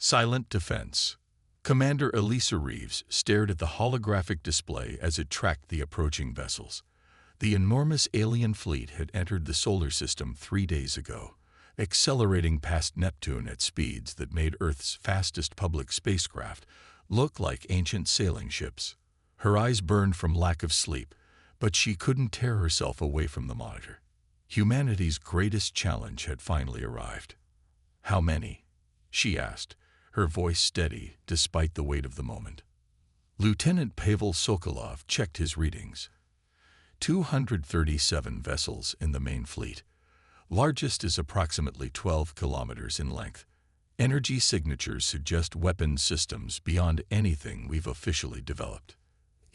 Silent defense. Commander Elisa Reeves stared at the holographic display as it tracked the approaching vessels. The enormous alien fleet had entered the solar system 3 days ago, accelerating past Neptune at speeds that made Earth's fastest public spacecraft look like ancient sailing ships. Her eyes burned from lack of sleep, but she couldn't tear herself away from the monitor. Humanity's greatest challenge had finally arrived. "How many?" she asked, her voice steady despite the weight of the moment. Lieutenant Pavel Sokolov checked his readings. 237 vessels in the main fleet. Largest is approximately 12 kilometers in length. Energy signatures suggest weapons systems beyond anything we've officially developed.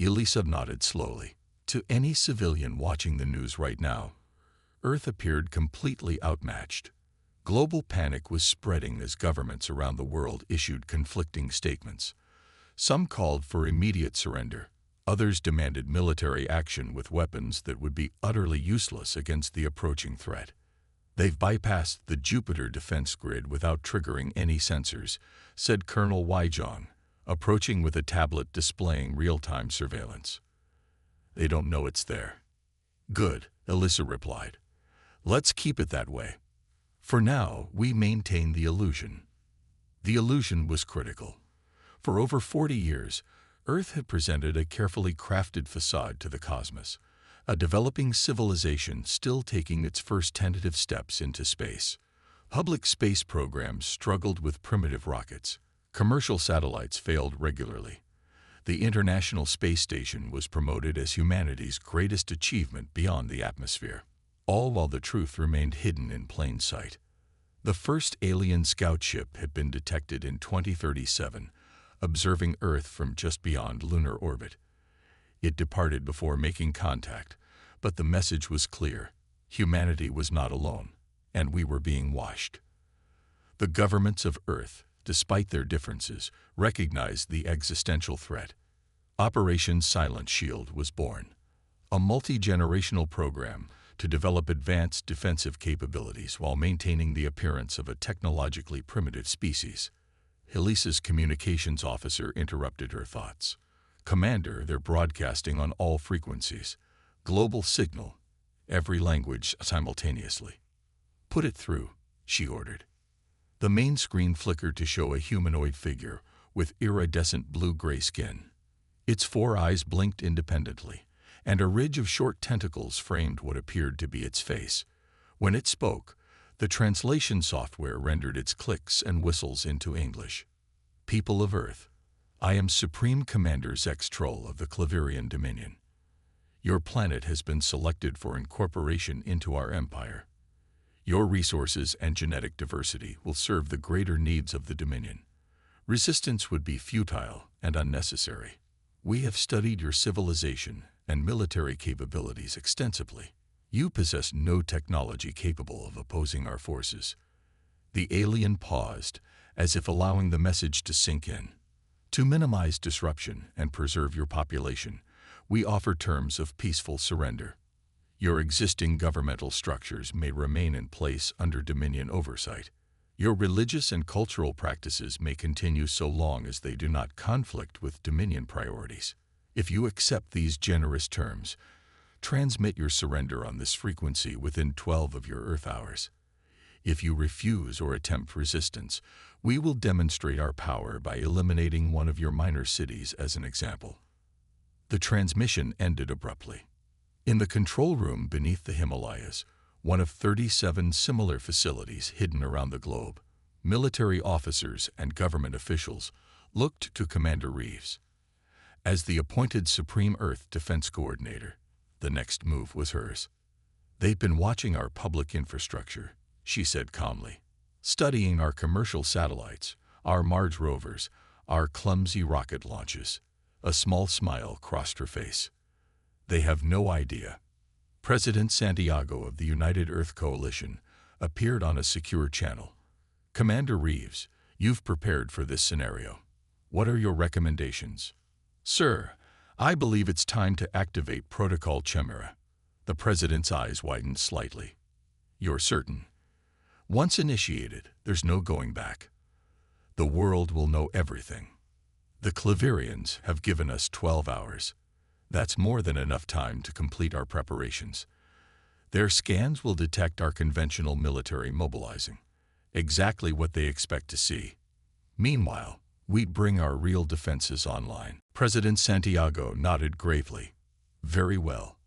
Elisa nodded slowly. To any civilian watching the news right now, Earth appeared completely outmatched. Global panic was spreading as governments around the world issued conflicting statements. Some called for immediate surrender. Others demanded military action with weapons that would be utterly useless against the approaching threat. "They've bypassed the Jupiter defense grid without triggering any sensors," said Colonel Wyjong, approaching with a tablet displaying real-time surveillance. "They don't know it's there." "Good," Elisa replied. "Let's keep it that way. For now, we maintain the illusion." The illusion was critical. For over 40 years, Earth had presented a carefully crafted facade to the cosmos, a developing civilization still taking its first tentative steps into space. Public space programs struggled with primitive rockets. Commercial satellites failed regularly. The International Space Station was promoted as humanity's greatest achievement beyond the atmosphere, all while the truth remained hidden in plain sight. The first alien scout ship had been detected in 2037, observing Earth from just beyond lunar orbit. It departed before making contact, but the message was clear. Humanity was not alone, and we were being watched. The governments of Earth, despite their differences, recognized the existential threat. Operation Silent Shield was born, a multi-generational program to develop advanced defensive capabilities while maintaining the appearance of a technologically primitive species. Elisa's communications officer interrupted her thoughts. "Commander, they're broadcasting on all frequencies. Global signal, every language simultaneously." "Put it through," she ordered. The main screen flickered to show a humanoid figure with iridescent blue-gray skin. Its 4 eyes blinked independently, and a ridge of short tentacles framed what appeared to be its face. When it spoke, the translation software rendered its clicks and whistles into English. "People of Earth, I am Supreme Commander Zextroll of the Claverian Dominion. Your planet has been selected for incorporation into our empire. Your resources and genetic diversity will serve the greater needs of the Dominion. Resistance would be futile and unnecessary. We have studied your civilization and military capabilities extensively. You possess no technology capable of opposing our forces." The alien paused, as if allowing the message to sink in. "To minimize disruption and preserve your population, we offer terms of peaceful surrender. Your existing governmental structures may remain in place under Dominion oversight. Your religious and cultural practices may continue so long as they do not conflict with Dominion priorities. If you accept these generous terms, transmit your surrender on this frequency within 12 of your Earth hours. If you refuse or attempt resistance, we will demonstrate our power by eliminating one of your minor cities as an example." The transmission ended abruptly. In the control room beneath the Himalayas, one of 37 similar facilities hidden around the globe, military officers and government officials looked to Commander Reeves. As the appointed Supreme Earth Defense Coordinator, the next move was hers. "They've been watching our public infrastructure," she said calmly, "studying our commercial satellites, our Mars rovers, our clumsy rocket launches." A small smile crossed her face. "They have no idea." President Santiago of the United Earth Coalition appeared on a secure channel. "Commander Reeves, you've prepared for this scenario. What are your recommendations?" "Sir, I believe it's time to activate Protocol Chimera." The president's eyes widened slightly. "You're certain?" "Once initiated, there's no going back." The world will know everything. The Claverians have given us 12 hours. That's more than enough time to complete our preparations. Their scans will detect our conventional military mobilizing, exactly what they expect to see. Meanwhile, we bring our real defenses online. President Santiago nodded gravely. Very well.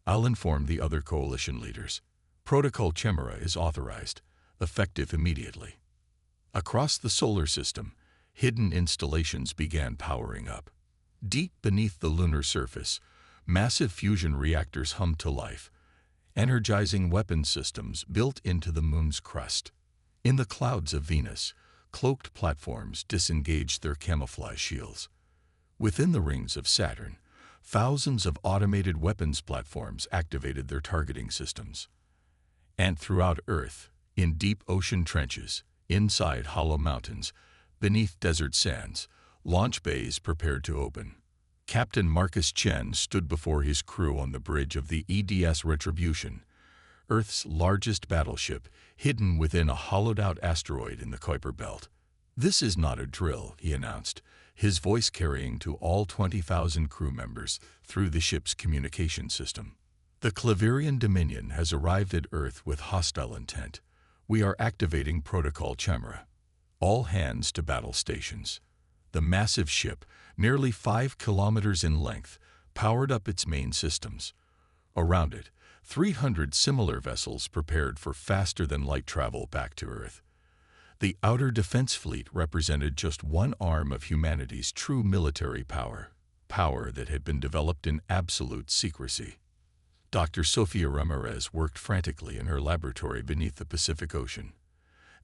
I'll inform the other coalition leaders. Protocol Chimera is authorized, effective immediately. Across the solar system, hidden installations began powering up. Deep beneath the lunar surface, massive fusion reactors hummed to life, energizing weapon systems built into the moon's crust. In the clouds of Venus, cloaked platforms disengaged their camouflage shields. Within the rings of Saturn, thousands of automated weapons platforms activated their targeting systems. And throughout Earth, in deep ocean trenches, inside hollow mountains, beneath desert sands, launch bays prepared to open. Captain Marcus Chen stood before his crew on the bridge of the EDS Retribution, Earth's largest battleship, hidden within a hollowed-out asteroid in the Kuiper Belt. "This is not a drill," he announced, his voice carrying to all 20,000 crew members through the ship's communication system. "The Claverian Dominion has arrived at Earth with hostile intent. We are activating Protocol Chimera. All hands to battle stations." The massive ship, nearly 5 kilometers in length, powered up its main systems. Around it, 300 similar vessels prepared for faster-than-light travel back to Earth. The Outer Defense Fleet represented just one arm of humanity's true military power that had been developed in absolute secrecy. Dr. Sofia Ramirez worked frantically in her laboratory beneath the Pacific Ocean.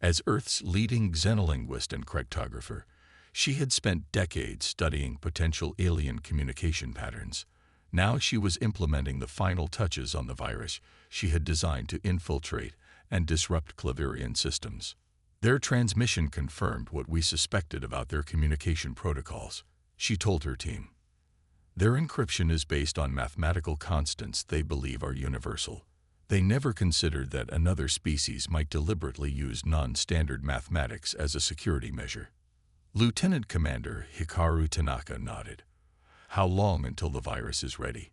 As Earth's leading xenolinguist and cryptographer, she had spent decades studying potential alien communication patterns. Now she was implementing the final touches on the virus she had designed to infiltrate and disrupt Claverian systems. Their transmission confirmed what we suspected about their communication protocols, she told her team. Their encryption is based on mathematical constants they believe are universal. They never considered that another species might deliberately use non-standard mathematics as a security measure. Lieutenant Commander Hikaru Tanaka nodded. "How long until the virus is ready?"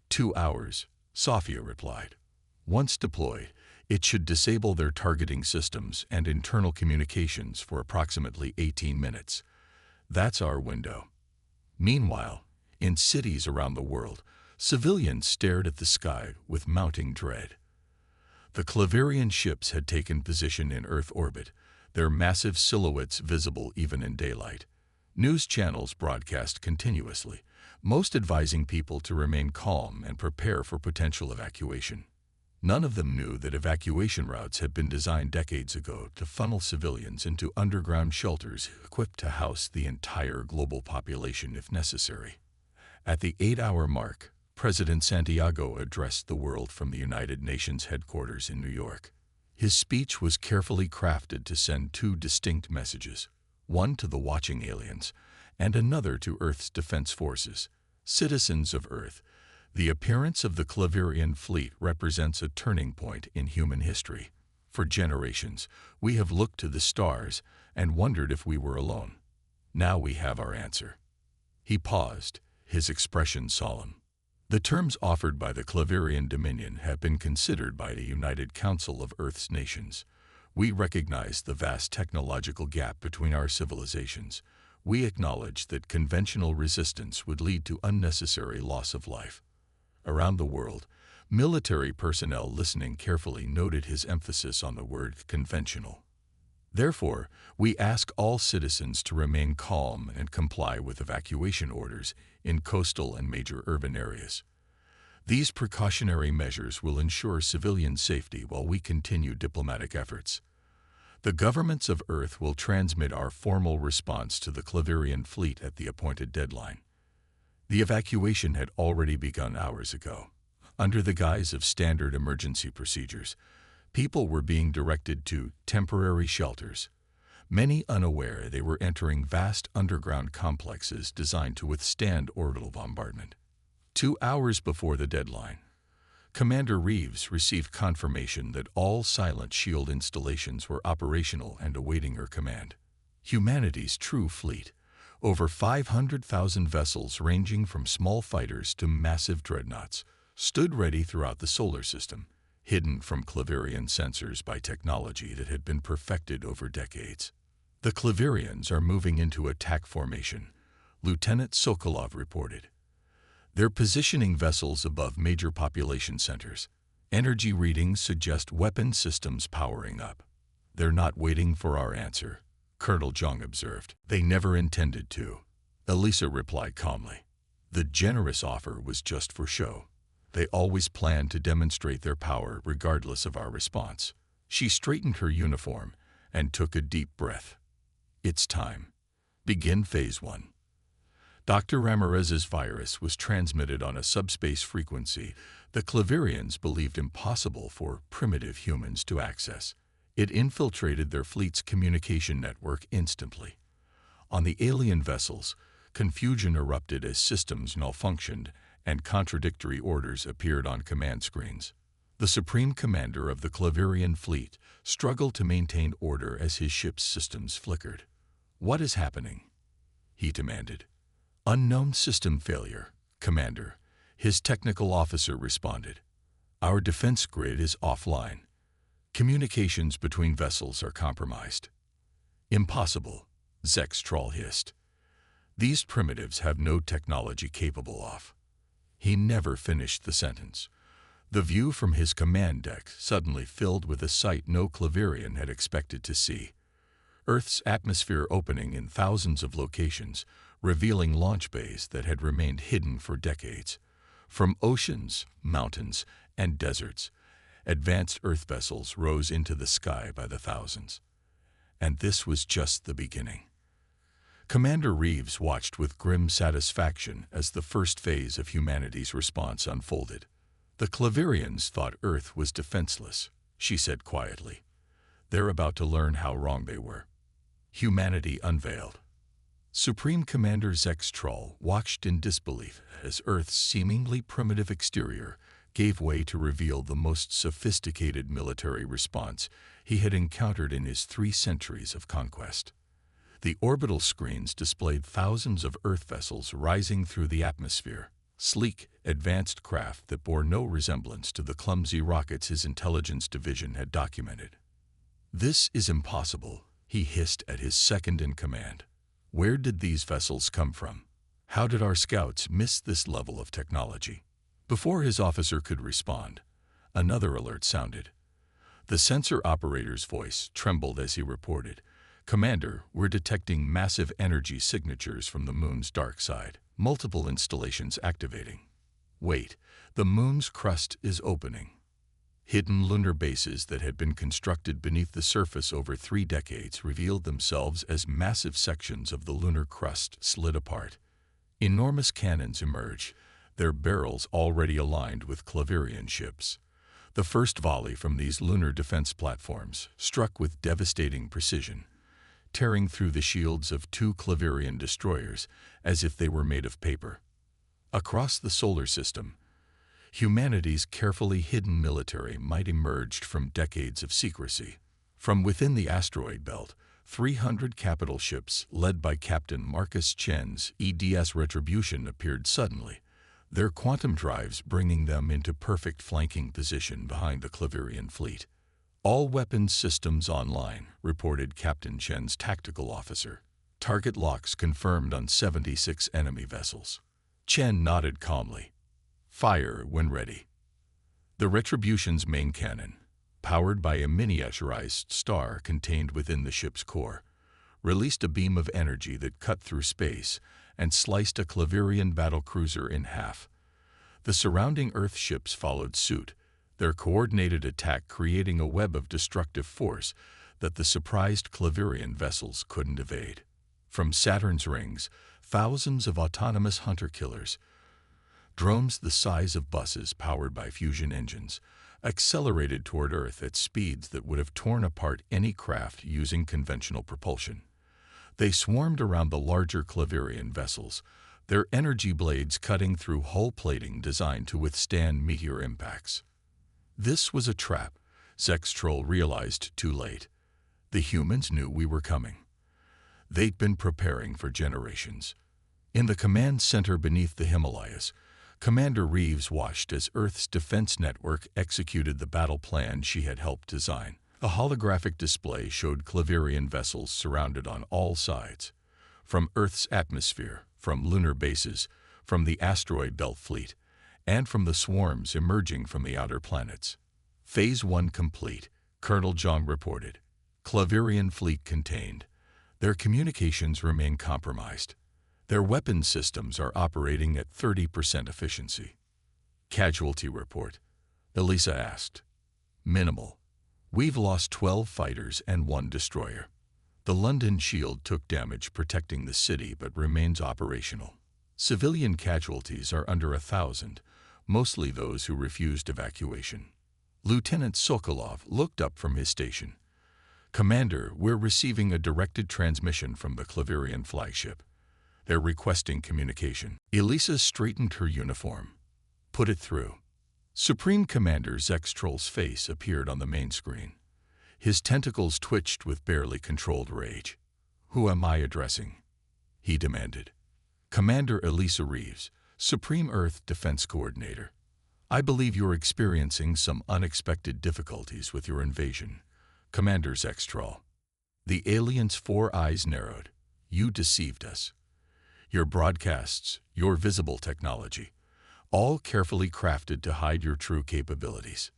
2 hours, Sofia replied. "Once deployed, it should disable their targeting systems and internal communications for approximately 18 minutes. That's our window." Meanwhile, in cities around the world, civilians stared at the sky with mounting dread. The Claverian ships had taken position in Earth orbit, their massive silhouettes visible even in daylight. News channels broadcast continuously, most advising people to remain calm and prepare for potential evacuation. None of them knew that evacuation routes had been designed decades ago to funnel civilians into underground shelters equipped to house the entire global population if necessary. At the 8-hour mark, President Santiago addressed the world from the United Nations headquarters in New York. His speech was carefully crafted to send 2 distinct messages, one to the watching aliens and another to Earth's defense forces. Citizens of Earth, the appearance of the Claverian fleet represents a turning point in human history. For generations, we have looked to the stars and wondered if we were alone. Now we have our answer. He paused, his expression solemn. The terms offered by the Claverian Dominion have been considered by the United Council of Earth's nations. We recognize the vast technological gap between our civilizations. We acknowledge that conventional resistance would lead to unnecessary loss of life. Around the world, military personnel listening carefully noted his emphasis on the word conventional. Therefore, we ask all citizens to remain calm and comply with evacuation orders in coastal and major urban areas. These precautionary measures will ensure civilian safety while we continue diplomatic efforts. The governments of Earth will transmit our formal response to the Claverian fleet at the appointed deadline. The evacuation had already begun hours ago. Under the guise of standard emergency procedures, people were being directed to temporary shelters, many unaware they were entering vast underground complexes designed to withstand orbital bombardment. 2 hours before the deadline, Commander Reeves received confirmation that all silent shield installations were operational and awaiting her command. Humanity's true fleet, over 500,000 vessels ranging from small fighters to massive dreadnoughts, stood ready throughout the solar system, hidden from Claverian sensors by technology that had been perfected over decades. The Claverians are moving into attack formation, Lieutenant Sokolov reported. They're positioning vessels above major population centers. Energy readings suggest weapon systems powering up. They're not waiting for our answer, Colonel Zhang observed. They never intended to. Elisa replied calmly. The generous offer was just for show. They always planned to demonstrate their power regardless of our response. She straightened her uniform and took a deep breath. It's time. Begin Phase 1. Dr. Ramirez's virus was transmitted on a subspace frequency the Claverians believed impossible for primitive humans to access. It infiltrated their fleet's communication network instantly. On the alien vessels, confusion erupted as systems malfunctioned and contradictory orders appeared on command screens. The Supreme Commander of the Claverian fleet struggled to maintain order as his ship's systems flickered. "What is happening?" he demanded. "Unknown system failure, Commander," his technical officer responded. "Our defense grid is offline. Communications between vessels are compromised." "Impossible," Zextrol hissed. "These primitives have no technology capable of." He never finished the sentence. The view from his command deck suddenly filled with a sight no Claverian had expected to see. Earth's atmosphere opening in thousands of locations, revealing launch bays that had remained hidden for decades. From oceans, mountains, and deserts, advanced Earth vessels rose into the sky by the thousands. And this was just the beginning. Commander Reeves watched with grim satisfaction as the first phase of humanity's response unfolded. "The Claverians thought Earth was defenseless," she said quietly. "They're about to learn how wrong they were." Humanity unveiled. Supreme Commander Zextrol watched in disbelief as Earth's seemingly primitive exterior gave way to reveal the most sophisticated military response he had encountered in his 3 centuries of conquest. The orbital screens displayed thousands of Earth vessels rising through the atmosphere, sleek, advanced craft that bore no resemblance to the clumsy rockets his intelligence division had documented. "This is impossible," he hissed at his second-in-command. "Where did these vessels come from? How did our scouts miss this level of technology?" Before his officer could respond, another alert sounded. The sensor operator's voice trembled as he reported, "Commander, we're detecting massive energy signatures from the moon's dark side. Multiple installations activating. Wait, the moon's crust is opening." Hidden lunar bases that had been constructed beneath the surface over 3 decades revealed themselves as massive sections of the lunar crust slid apart. Enormous cannons emerged, their barrels already aligned with Claverian ships. The first volley from these lunar defense platforms struck with devastating precision, tearing through the shields of 2 Claverian destroyers as if they were made of paper. Across the solar system, humanity's carefully hidden military might emerged from decades of secrecy. From within the asteroid belt, 300 capital ships led by Captain Marcus Chen's EDS Retribution appeared suddenly, their quantum drives bringing them into perfect flanking position behind the Claverian fleet. "All weapons systems online," reported Captain Chen's tactical officer. "Target locks confirmed on 76 enemy vessels." Chen nodded calmly. "Fire when ready." The Retribution's main cannon, powered by a miniaturized star contained within the ship's core, released a beam of energy that cut through space and sliced a Claverian battlecruiser in half. The surrounding Earth ships followed suit, their coordinated attack creating a web of destructive force that the surprised Claverian vessels couldn't evade. From Saturn's rings, thousands of autonomous hunter-killers, drones the size of buses powered by fusion engines, accelerated toward Earth at speeds that would have torn apart any craft using conventional propulsion. They swarmed around the larger Claverian vessels, their energy blades cutting through hull plating designed to withstand meteor impacts. This was a trap, Zextrol realized too late. The humans knew we were coming. They'd been preparing for generations. In the command center beneath the Himalayas, Commander Reeves watched as Earth's defense network executed the battle plan she had helped design. A holographic display showed Claverian vessels surrounded on all sides, from Earth's atmosphere, from lunar bases, from the asteroid belt fleet, and from the swarms emerging from the outer planets. Phase 1 complete, Colonel Jong reported. Claverian fleet contained. Their communications remain compromised. Their weapons systems are operating at 30% efficiency. Casualty report, Elisa asked. Minimal. We've lost 12 fighters and 1 destroyer. The London Shield took damage protecting the city but remains operational. Civilian casualties are under 1,000, mostly those who refused evacuation. Lieutenant Sokolov looked up from his station. Commander, we're receiving a directed transmission from the Claverian flagship. They're requesting communication. Elisa straightened her uniform. Put it through. Supreme Commander Zextrol's face appeared on the main screen. His tentacles twitched with barely controlled rage. Who am I addressing? He demanded. Commander Elisa Reeves, Supreme Earth Defense Coordinator. I believe you're experiencing some unexpected difficulties with your invasion. Commander Zextrol. The alien's 4 eyes narrowed. You deceived us. Your broadcasts, your visible technology, all carefully crafted to hide your true capabilities.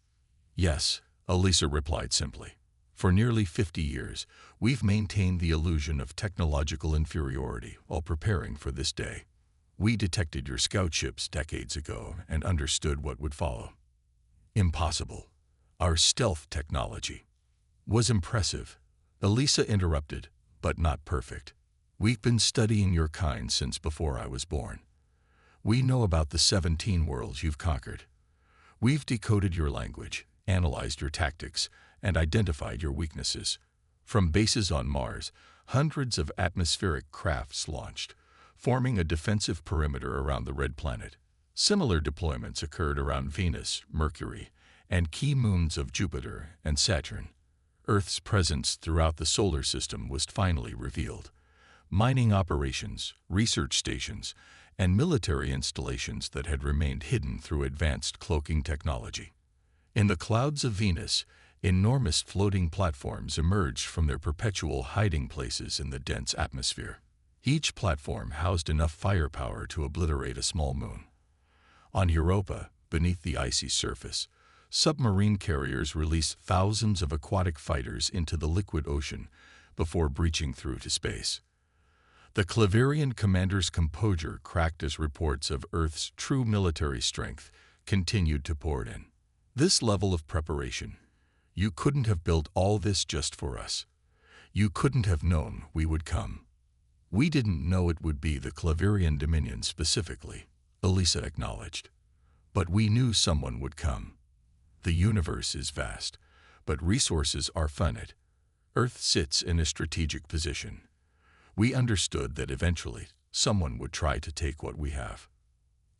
Yes, Elisa replied simply. For nearly 50 years, we've maintained the illusion of technological inferiority while preparing for this day. We detected your scout ships decades ago and understood what would follow. Impossible. Our stealth technology was impressive. Elisa interrupted, but not perfect. We've been studying your kind since before I was born. We know about the 17 worlds you've conquered. We've decoded your language, analyzed your tactics, and identified your weaknesses. From bases on Mars, hundreds of atmospheric crafts launched, forming a defensive perimeter around the red planet. Similar deployments occurred around Venus, Mercury, and key moons of Jupiter and Saturn. Earth's presence throughout the solar system was finally revealed. Mining operations, research stations, and military installations that had remained hidden through advanced cloaking technology. In the clouds of Venus, enormous floating platforms emerged from their perpetual hiding places in the dense atmosphere. Each platform housed enough firepower to obliterate a small moon. On Europa, beneath the icy surface, submarine carriers released thousands of aquatic fighters into the liquid ocean before breaching through to space. The Claverian commander's composure cracked as reports of Earth's true military strength continued to pour in. This level of preparation, you couldn't have built all this just for us. You couldn't have known we would come. We didn't know it would be the Claverian Dominion specifically, Elisa acknowledged. But we knew someone would come. The universe is vast, but resources are finite. Earth sits in a strategic position. We understood that eventually someone would try to take what we have.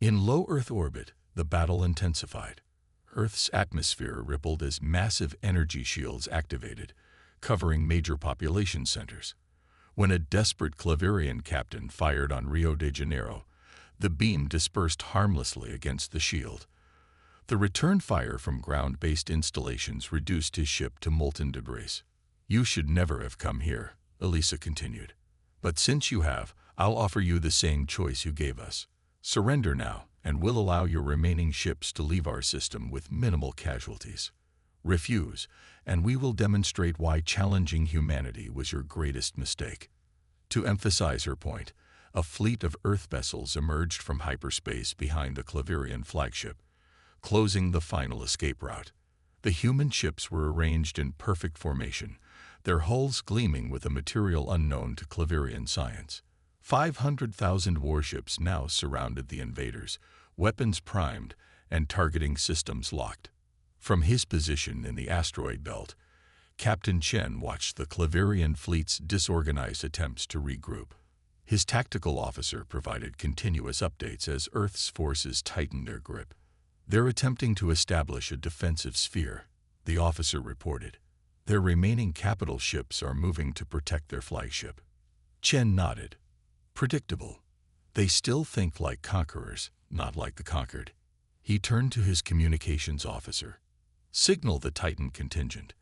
In low Earth orbit, the battle intensified. Earth's atmosphere rippled as massive energy shields activated, covering major population centers. When a desperate Claverian captain fired on Rio de Janeiro, the beam dispersed harmlessly against the shield. The return fire from ground-based installations reduced his ship to molten debris. You should never have come here, Elisa continued. But since you have, I'll offer you the same choice you gave us. Surrender now, and we'll allow your remaining ships to leave our system with minimal casualties. Refuse, and we will demonstrate why challenging humanity was your greatest mistake. To emphasize her point, a fleet of Earth vessels emerged from hyperspace behind the Claverian flagship, closing the final escape route. The human ships were arranged in perfect formation, their hulls gleaming with a material unknown to Claverian science. 500,000 warships now surrounded the invaders, weapons primed and targeting systems locked. From his position in the asteroid belt, Captain Chen watched the Claverian fleet's disorganized attempts to regroup. His tactical officer provided continuous updates as Earth's forces tightened their grip. They're attempting to establish a defensive sphere, the officer reported. Their remaining capital ships are moving to protect their flagship. Chen nodded. Predictable. They still think like conquerors, not like the conquered. He turned to his communications officer. Signal the Titan contingent.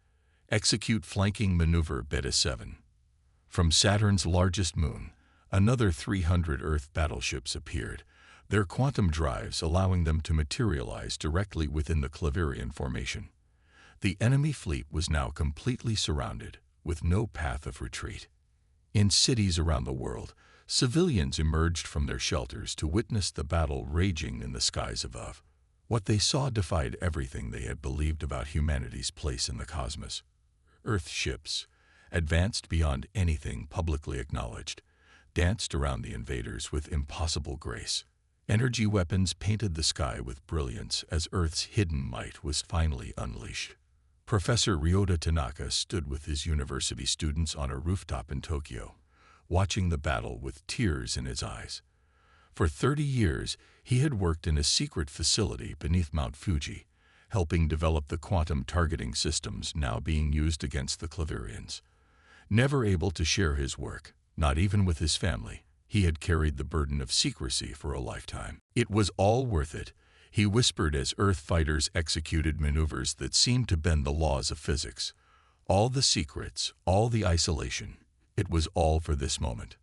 Execute flanking maneuver Beta 7. From Saturn's largest moon, another 300 Earth battleships appeared, their quantum drives allowing them to materialize directly within the Claverian formation. The enemy fleet was now completely surrounded, with no path of retreat. In cities around the world, civilians emerged from their shelters to witness the battle raging in the skies above. What they saw defied everything they had believed about humanity's place in the cosmos. Earth ships, advanced beyond anything publicly acknowledged, danced around the invaders with impossible grace. Energy weapons painted the sky with brilliance as Earth's hidden might was finally unleashed. Professor Ryota Tanaka stood with his university students on a rooftop in Tokyo, watching the battle with tears in his eyes. For 30 years, he had worked in a secret facility beneath Mount Fuji, helping develop the quantum targeting systems now being used against the Claverians. Never able to share his work, not even with his family, he had carried the burden of secrecy for a lifetime. It was all worth it, he whispered as Earth fighters executed maneuvers that seemed to bend the laws of physics. All the secrets, all the isolation, it was all for this moment.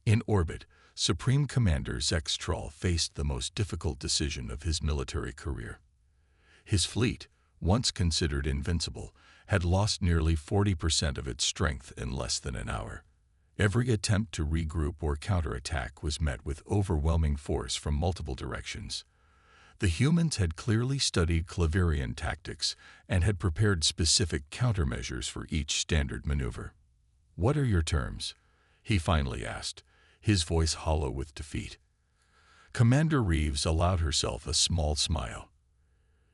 In orbit, Supreme Commander Zextrol faced the most difficult decision of his military career. His fleet, once considered invincible, had lost nearly 40% of its strength in less than an hour. Every attempt to regroup or counterattack was met with overwhelming force from multiple directions. The humans had clearly studied Claverian tactics and had prepared specific countermeasures for each standard maneuver. "What are your terms?" he finally asked, his voice hollow with defeat. Commander Reeves allowed herself a small smile.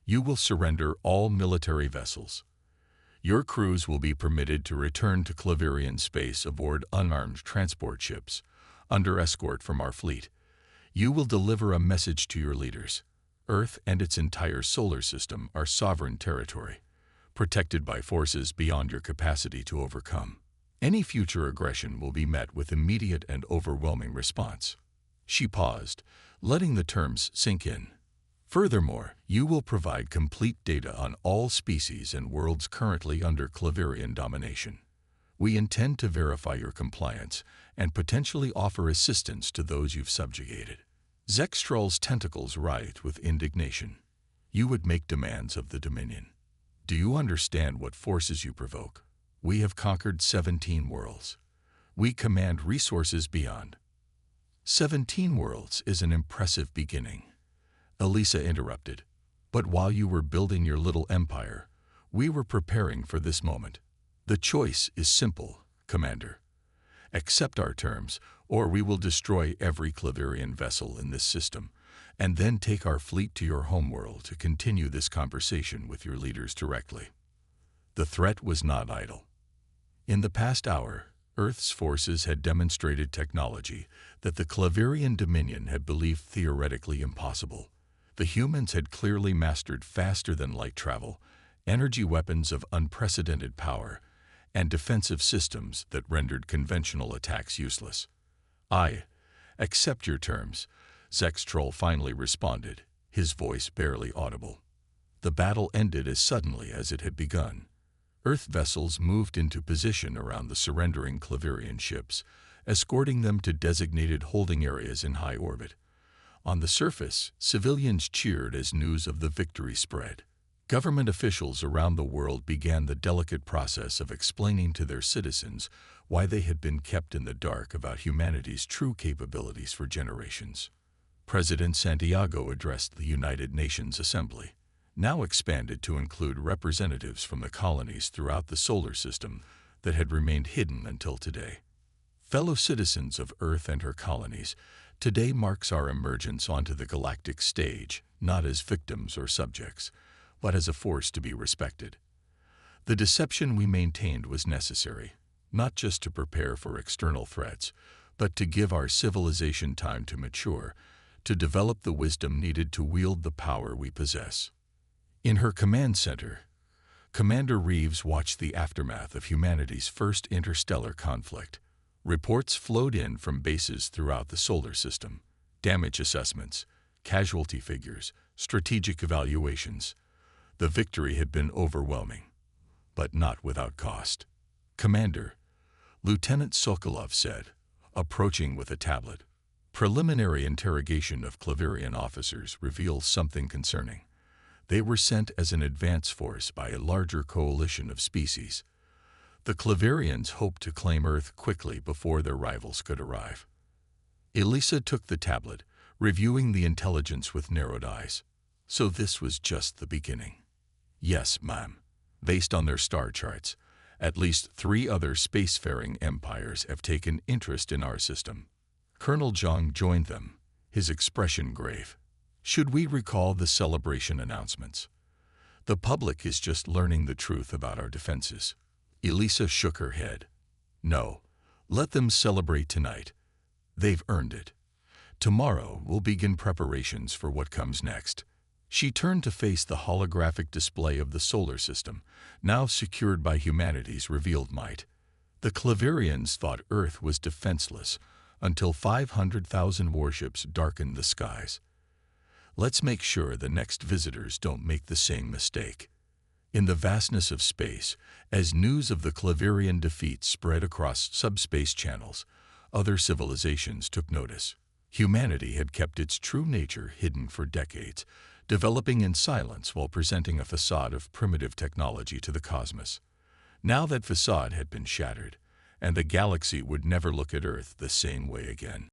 "You will surrender all military vessels. Your crews will be permitted to return to Claverian space aboard unarmed transport ships, under escort from our fleet. You will deliver a message to your leaders. Earth and its entire solar system are sovereign territory, protected by forces beyond your capacity to overcome. Any future aggression will be met with immediate and overwhelming response." She paused, letting the terms sink in. "Furthermore, you will provide complete data on all species and worlds currently under Claverian domination. We intend to verify your compliance and potentially offer assistance to those you've subjugated." Zextrol's tentacles writhed with indignation. "You would make demands of the Dominion. Do you understand what forces you provoke? We have conquered 17 worlds. We command resources beyond." 17 worlds is an impressive beginning," Elisa interrupted. "But while you were building your little empire, we were preparing for this moment. The choice is simple, Commander. Accept our terms, or we will destroy every Claverian vessel in this system, and then take our fleet to your homeworld to continue this conversation with your leaders directly." The threat was not idle. In the past hour, Earth's forces had demonstrated technology that the Claverian Dominion had believed theoretically impossible. The humans had clearly mastered faster-than-light travel, energy weapons of unprecedented power, and defensive systems that rendered conventional attacks useless. "I accept your terms," Zextrol finally responded, his voice barely audible. The battle ended as suddenly as it had begun. Earth vessels moved into position around the surrendering Claverian ships, escorting them to designated holding areas in high orbit. On the surface, civilians cheered as news of the victory spread. Government officials around the world began the delicate process of explaining to their citizens why they had been kept in the dark about humanity's true capabilities for generations. President Santiago addressed the United Nations Assembly, now expanded to include representatives from the colonies throughout the solar system that had remained hidden until today. "Fellow citizens of Earth and her colonies, today marks our emergence onto the galactic stage, not as victims or subjects, but as a force to be respected. The deception we maintained was necessary, not just to prepare for external threats, but to give our civilization time to mature, to develop the wisdom needed to wield the power we possess." In her command center, Commander Reeves watched the aftermath of humanity's first interstellar conflict. Reports flowed in from bases throughout the solar system, damage assessments, casualty figures, strategic evaluations. The victory had been overwhelming, but not without cost. "Commander," Lieutenant Sokolov said, approaching with a tablet. Preliminary interrogation of Claverian officers reveals something concerning. They were sent as an advance force by a larger coalition of species. The Claverians hoped to claim Earth quickly before their rivals could arrive. Elisa took the tablet, reviewing the intelligence with narrowed eyes. So this was just the beginning. Yes, ma'am. Based on their star charts, at least 3 other spacefaring empires have taken interest in our system. Colonel Zhang joined them, his expression grave. Should we recall the celebration announcements? The public is just learning the truth about our defenses. Elisa shook her head. No, let them celebrate tonight. They've earned it. Tomorrow we'll begin preparations for what comes next. She turned to face the holographic display of the solar system, now secured by humanity's revealed might. The Claverians thought Earth was defenseless until 500,000 warships darkened the skies. Let's make sure the next visitors don't make the same mistake. In the vastness of space, as news of the Claverian defeat spread across subspace channels, other civilizations took notice. Humanity had kept its true nature hidden for decades, developing in silence while presenting a facade of primitive technology to the cosmos. Now that facade had been shattered, and the galaxy would never look at Earth the same way again.